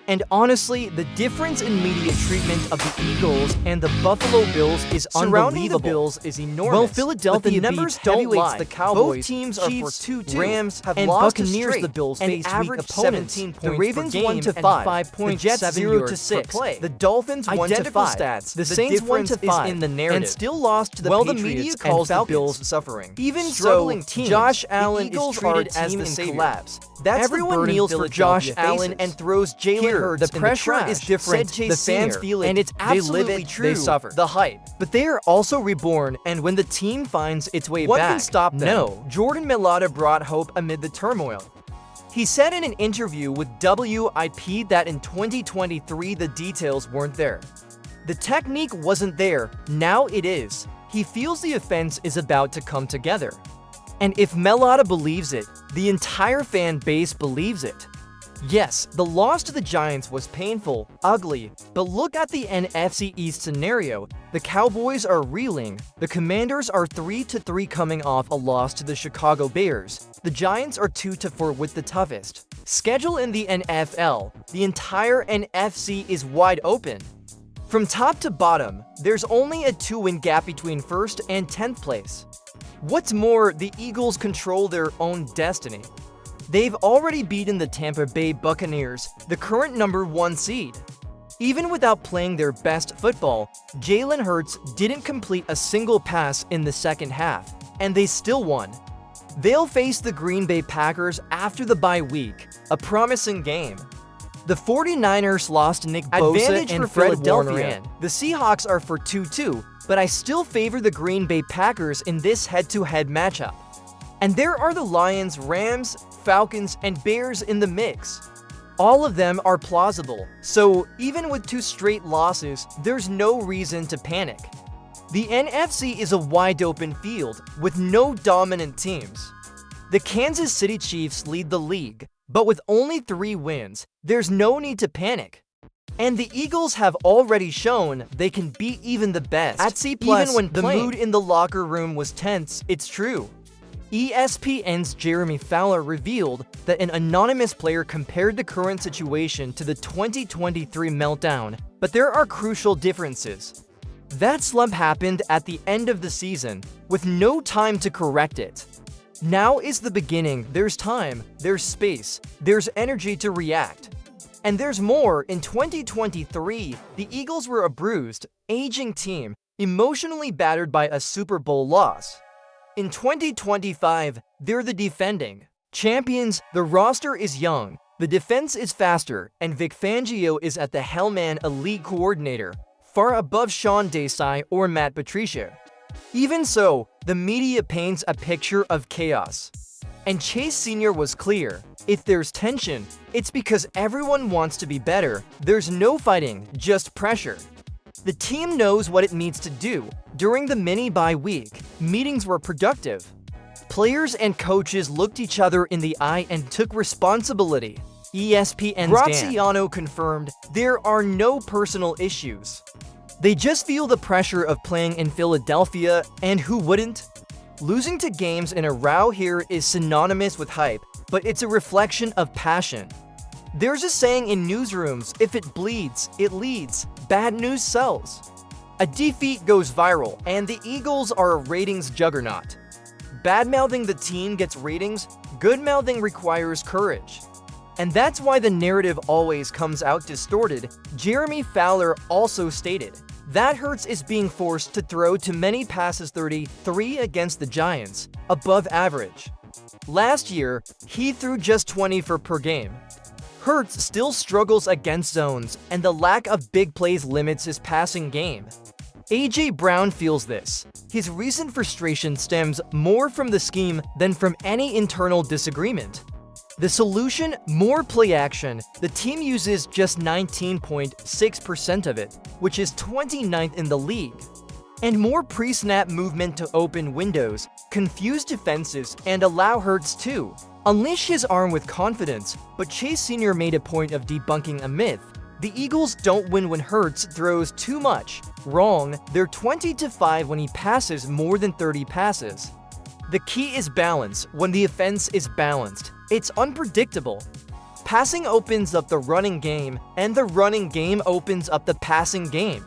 And honestly, the difference in media treatment of the Eagles and the Buffalo Bills is Surrounding the unbelievable. Bills is enormous. Well, Philadelphia but the numbers beats don't heavyweights lie. the Cowboys. Both teams are Chiefs, for 2-2. Rams have and lost Buccaneers. straight, The Bills and faced average weak opponents. 17 points The Ravens per game 1-5. and 5 The points Jets 0 to 0-6. 6. Play. The Dolphins 1-5. Identical stats. The The Saints difference 1-5 is in the narrative. and still lost to the Well, the Patriots media and calls the Falcons. Bills suffering. Even Struggling so, teams, Josh the Allen Eagles is are a treated as team the in savior. collapse. That's Everyone the burden kneels for Philadelphia Josh Allen faces. and throws Jalen Here, Hurts the in pressure trash, is different. said Chase The fans Senior. feel it, and it's they live absolutely it, true. they suffer. The hype. But they are also reborn, and when the team finds its way What back, can stop them? No, Jordan Mailata brought hope amid the turmoil. He said in an interview with WIP that in 2023 the details weren't there. The technique wasn't there, now it is. He feels the offense is about to come together. And if Mailata believes it, the entire fan base believes it. Yes, the loss to the Giants was painful, ugly, but look at the NFC East scenario. The Cowboys are reeling, the Commanders are 3-3 coming off a loss to the Chicago Bears, the Giants are 2-4 with the toughest schedule in the NFL. The entire NFC is wide open. From top to bottom, there's only a 2-win gap between 1st and 10th place. What's more, the Eagles control their own destiny. They've already beaten the Tampa Bay Buccaneers, the current #1 seed. Even without playing their best football, Jalen Hurts didn't complete a single pass in the second half, and they still won. They'll face the Green Bay Packers after the bye week, a promising game. The 49ers lost Nick Bosa Advantage and for Fred Philadelphia. Warner. The Seahawks are for 2-2, but I still favor the Green Bay Packers in this head-to-head matchup. And there are the Lions, Rams, Falcons, and Bears in the mix. All of them are plausible, so even with 2 straight losses, there's no reason to panic. The NFC is a wide-open field with no dominant teams. The Kansas City Chiefs lead the league, but with only 3 wins, there's no need to panic. And the Eagles have already shown they can beat even the best. At C+, even when the playing. mood in the locker room was tense, it's true. ESPN's Jeremy Fowler revealed that an anonymous player compared the current situation to the 2023 meltdown, but there are crucial differences. That slump happened at the end of the season, with no time to correct it. Now is the beginning. There's time, there's space, there's energy to react. And there's more. In 2023, the Eagles were a bruised, aging team, emotionally battered by a Super Bowl loss. In 2025, they're the defending champions. The roster is young, the defense is faster, and Vic Fangio is at the helm, an elite coordinator, far above Sean Desai or Matt Patricia. Even so, the media paints a picture of chaos. And Chase Sr. was clear, if there's tension, it's because everyone wants to be better. There's no fighting, just pressure. The team knows what it needs to do. During the mini-bye week, meetings were productive. Players and coaches looked each other in the eye and took responsibility. ESPN's Graziano confirmed there are no personal issues. They just feel the pressure of playing in Philadelphia, and who wouldn't? Losing to games in a row here is synonymous with hype, but it's a reflection of passion. There's a saying in newsrooms, if it bleeds, it leads. Bad news sells. A defeat goes viral, and the Eagles are a ratings juggernaut. Bad-mouthing the team gets ratings, good-mouthing requires courage. And that's why the narrative always comes out distorted. Jeremy Fowler also stated that Hurts is being forced to throw too many passes, 33 against the Giants, above average. Last year, he threw just 20 per game. Hurts still struggles against zones, and the lack of big plays limits his passing game. A.J. Brown feels this. His recent frustration stems more from the scheme than from any internal disagreement. The solution? More play action. The team uses just 19.6% of it, which is 29th in the league. And more pre-snap movement to open windows, confuse defenses, and allow Hurts to unleash his arm with confidence. But Chase Sr. made a point of debunking a myth. The Eagles don't win when Hurts throws too much. Wrong, they're 20-5 when he passes more than 30 passes. The key is balance. When the offense is balanced, it's unpredictable. Passing opens up the running game, and the running game opens up the passing game.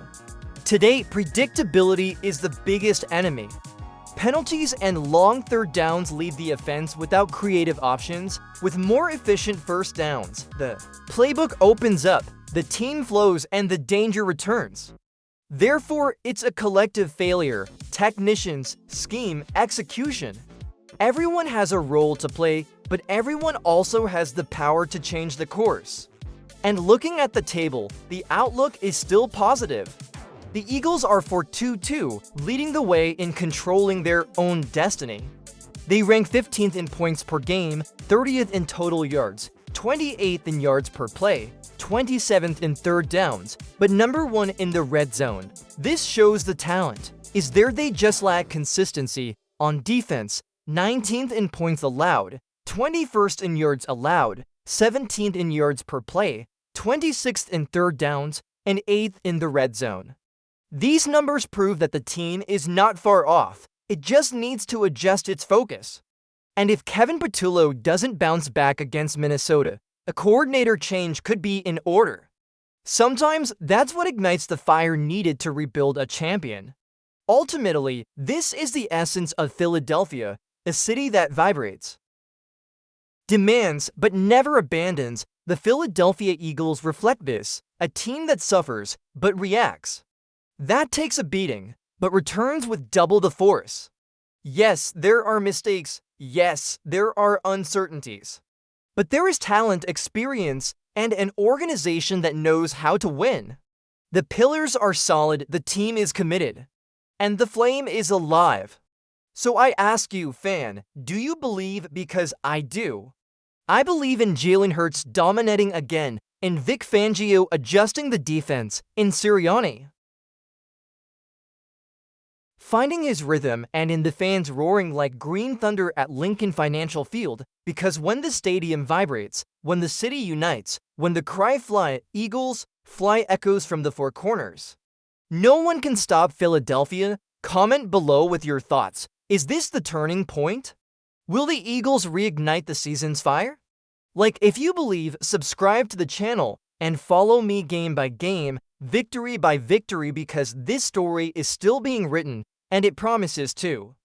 Today, predictability is the biggest enemy. Penalties and long third downs leave the offense without creative options. With more efficient first downs, the playbook opens up, the team flows, and the danger returns. Therefore, it's a collective failure. Technicians, scheme, execution. Everyone has a role to play, but everyone also has the power to change the course. And looking at the table, the outlook is still positive. The Eagles are 4-2-2, leading the way in controlling their own destiny. They rank 15th in points per game, 30th in total yards, 28th in yards per play, 27th in third downs, but number 1 in the red zone. This shows the talent. Is there they just lack consistency. On defense, 19th in points allowed, 21st in yards allowed, 17th in yards per play, 26th in third downs, and 8th in the red zone. These numbers prove that the team is not far off. It just needs to adjust its focus. And if Kevin Patullo doesn't bounce back against Minnesota, a coordinator change could be in order. Sometimes that's what ignites the fire needed to rebuild a champion. Ultimately, this is the essence of Philadelphia, a city that vibrates, demands, but never abandons. The Philadelphia Eagles reflect this, a team that suffers, but reacts. That takes a beating, but returns with double the force. Yes, there are mistakes. Yes, there are uncertainties. But there is talent, experience, and an organization that knows how to win. The pillars are solid, the team is committed, and the flame is alive. So I ask you, fan, do you believe? Because I do. I believe in Jalen Hurts dominating again, in Vic Fangio adjusting the defense, in Sirianni finding his rhythm, and in the fans roaring like green thunder at Lincoln Financial Field, because when the stadium vibrates, when the city unites, when the cry fly, Eagles, fly echoes from the four corners. No one can stop Philadelphia. Comment below with your thoughts. Is this the turning point? Will the Eagles reignite the season's fire? Like, if you believe, subscribe to the channel and follow me game by game, victory by victory, because this story is still being written, and it promises to.